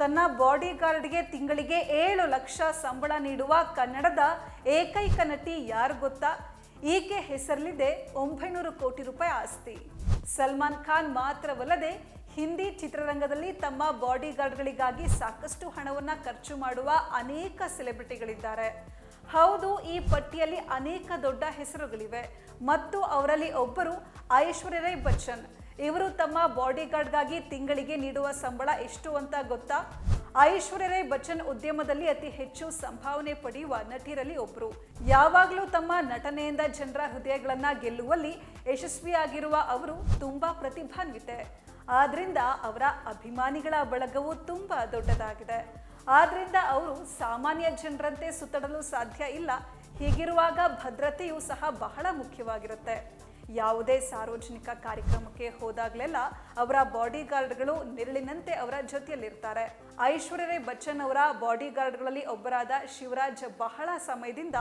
ತನ್ನ ಬಾಡಿ ಗಾರ್ಡ್ಗೆ ತಿಂಗಳಿಗೆ 7 ಲಕ್ಷ ಸಂಬಳ ನೀಡುವ ಕನ್ನಡದ ಏಕೈಕ ನಟಿ ಯಾರು ಗೊತ್ತಾ? ಈಕೆ ಹೆಸರಲ್ಲಿದೆ 900 ಕೋಟಿ ರೂಪಾಯಿ ಆಸ್ತಿ. ಸಲ್ಮಾನ್ ಖಾನ್ ಮಾತ್ರವಲ್ಲದೆ ಹಿಂದಿ ಚಿತ್ರರಂಗದಲ್ಲಿ ತಮ್ಮ ಬಾಡಿ ಗಾರ್ಡ್ಗಳಿಗಾಗಿ ಸಾಕಷ್ಟು ಹಣವನ್ನ ಖರ್ಚು ಮಾಡುವ ಅನೇಕ ಸೆಲೆಬ್ರಿಟಿಗಳಿದ್ದಾರೆ. ಹೌದು, ಈ ಪಟ್ಟಿಯಲ್ಲಿ ಅನೇಕ ದೊಡ್ಡ ಹೆಸರುಗಳಿವೆ ಮತ್ತು ಅವರಲ್ಲಿ ಒಬ್ಬರು ಐಶ್ವರ್ಯ ರೈ ಬಚ್ಚನ್. ಇವರು ತಮ್ಮ ಬಾಡಿ ಗಾರ್ಡ್ಗಾಗಿ ತಿಂಗಳಿಗೆ ನೀಡುವ ಸಂಬಳ ಎಷ್ಟು ಅಂತ ಗೊತ್ತಾ? ಐಶ್ವರ್ಯ ರೈ ಬಚ್ಚನ್ ಉದ್ಯಮದಲ್ಲಿ ಅತಿ ಹೆಚ್ಚು ಸಂಭಾವನೆ ಪಡೆಯುವ ನಟಿಯರಲ್ಲಿ ಒಬ್ಬರು. ಯಾವಾಗಲೂ ತಮ್ಮ ನಟನೆಯಿಂದ ಜನರ ಹೃದಯಗಳನ್ನ ಗೆಲ್ಲುವಲ್ಲಿ ಯಶಸ್ವಿಯಾಗಿರುವ ಅವರು ತುಂಬಾ ಪ್ರತಿಭಾನ್ವಿತೆ. ಆದ್ರಿಂದ ಅವರ ಅಭಿಮಾನಿಗಳ ಬಳಗವು ತುಂಬಾ ದೊಡ್ಡದಾಗಿದೆ. ಆದ್ರಿಂದ ಅವರು ಸಾಮಾನ್ಯ ಜನರಂತೆ ಸುತ್ತಡಲು ಸಾಧ್ಯ ಇಲ್ಲ. ಹೀಗಿರುವಾಗ ಭದ್ರತೆಯೂ ಸಹ ಬಹಳ ಮುಖ್ಯವಾಗಿರುತ್ತೆ. ಯಾವುದೇ ಸಾರ್ವಜನಿಕ ಕಾರ್ಯಕ್ರಮಕ್ಕೆ ಹೋದಾಗಲೆಲ್ಲ ಅವರ ಬಾಡಿ ಗಾರ್ಡ್ಗಳು ನೆರಳಿನಂತೆ ಅವರ ಜೊತೆಯಲ್ಲಿರ್ತಾರೆ. ಐಶ್ವರ್ಯ ರೈ ಬಚ್ಚನ್ ಅವರ ಬಾಡಿ ಗಾರ್ಡ್ಗಳಲ್ಲಿ ಒಬ್ಬರಾದ ಶಿವರಾಜ್ ಬಹಳ ಸಮಯದಿಂದ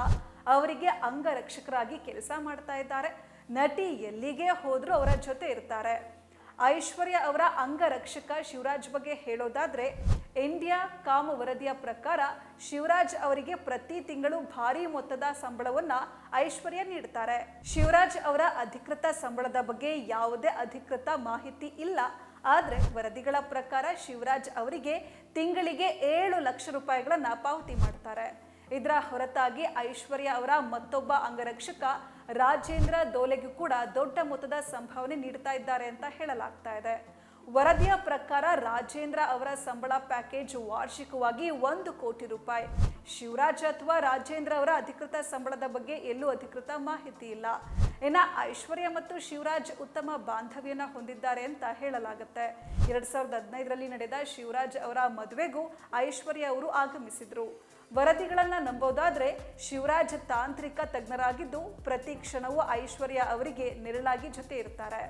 ಅವರಿಗೆ ಅಂಗರಕ್ಷಕರಾಗಿ ಕೆಲಸ ಮಾಡ್ತಾ ಇದ್ದಾರೆ. ನಟಿ ಎಲ್ಲಿಗೆ ಹೋದ್ರೂ ಅವರ ಜೊತೆ ಇರ್ತಾರೆ. ಐಶ್ವರ್ಯ ಅವರ ಅಂಗರಕ್ಷಕ ಶಿವರಾಜ್ ಬಗ್ಗೆ ಹೇಳೋದಾದ್ರೆ, ಇಂಡಿಯಾ ಕಾಮ್ ವರದಿಯ ಪ್ರಕಾರ ಶಿವರಾಜ್ ಅವರಿಗೆ ಪ್ರತಿ ತಿಂಗಳು ಭಾರಿ ಮೊತ್ತದ ಸಂಬಳವನ್ನ ಐಶ್ವರ್ಯ ನೀಡ್ತಾರೆ. ಶಿವರಾಜ್ ಅವರ ಅಧಿಕೃತ ಸಂಬಳದ ಬಗ್ಗೆ ಯಾವುದೇ ಅಧಿಕೃತ ಮಾಹಿತಿ ಇಲ್ಲ. ಆದ್ರೆ ವರದಿಗಳ ಪ್ರಕಾರ ಶಿವರಾಜ್ ಅವರಿಗೆ ತಿಂಗಳಿಗೆ 7 ಲಕ್ಷ ರೂಪಾಯಿಗಳನ್ನ ಪಾವತಿ ಮಾಡ್ತಾರೆ. ಇದರ ಹೊರತಾಗಿ ಐಶ್ವರ್ಯ ಅವರ ಮತ್ತೊಬ್ಬ ಅಂಗರಕ್ಷಕ ರಾಜೇಂದ್ರ ದೋಲೆಗೂ ಕೂಡ ದೊಡ್ಡ ಮೊತ್ತದ ಸಂಭಾವನೆ ನೀಡ್ತಾ ಇದ್ದಾರೆ ಅಂತ ಹೇಳಲಾಗ್ತಾ ಇದೆ. ವರದಿಯ ಪ್ರಕಾರ ರಾಜೇಂದ್ರ ಅವರ ಸಂಬಳ ಪ್ಯಾಕೇಜ್ ವಾರ್ಷಿಕವಾಗಿ 1 ಕೋಟಿ ರೂಪಾಯಿ. ಶಿವರಾಜ್ ಅಥವಾ ರಾಜೇಂದ್ರ ಅವರ ಅಧಿಕೃತ ಸಂಬಳದ ಬಗ್ಗೆ ಎಲ್ಲೂ ಅಧಿಕೃತ ಮಾಹಿತಿ ಇಲ್ಲ. ಇನ್ನು ಐಶ್ವರ್ಯ ಮತ್ತು ಶಿವರಾಜ್ ಉತ್ತಮ ಬಾಂಧವ್ಯನ ಹೊಂದಿದ್ದಾರೆ ಅಂತ ಹೇಳಲಾಗುತ್ತೆ. 2015ರಲ್ಲಿ ನಡೆದ ಶಿವರಾಜ್ ಅವರ ಮದುವೆಗೂ ಐಶ್ವರ್ಯ ಅವರು ಆಗಮಿಸಿದ್ರು. ವರದಿಗಳನ್ನ ನಂಬೋದಾದ್ರೆ ಶಿವರಾಜ್ ತಾಂತ್ರಿಕ ತಜ್ಞರಾಗಿದ್ದು ಪ್ರತಿ ಕ್ಷಣವೂ ಐಶ್ವರ್ಯ ಅವರಿಗೆ ನೆರಳಾಗಿ ಜೊತೆ ಇರ್ತಾರೆ.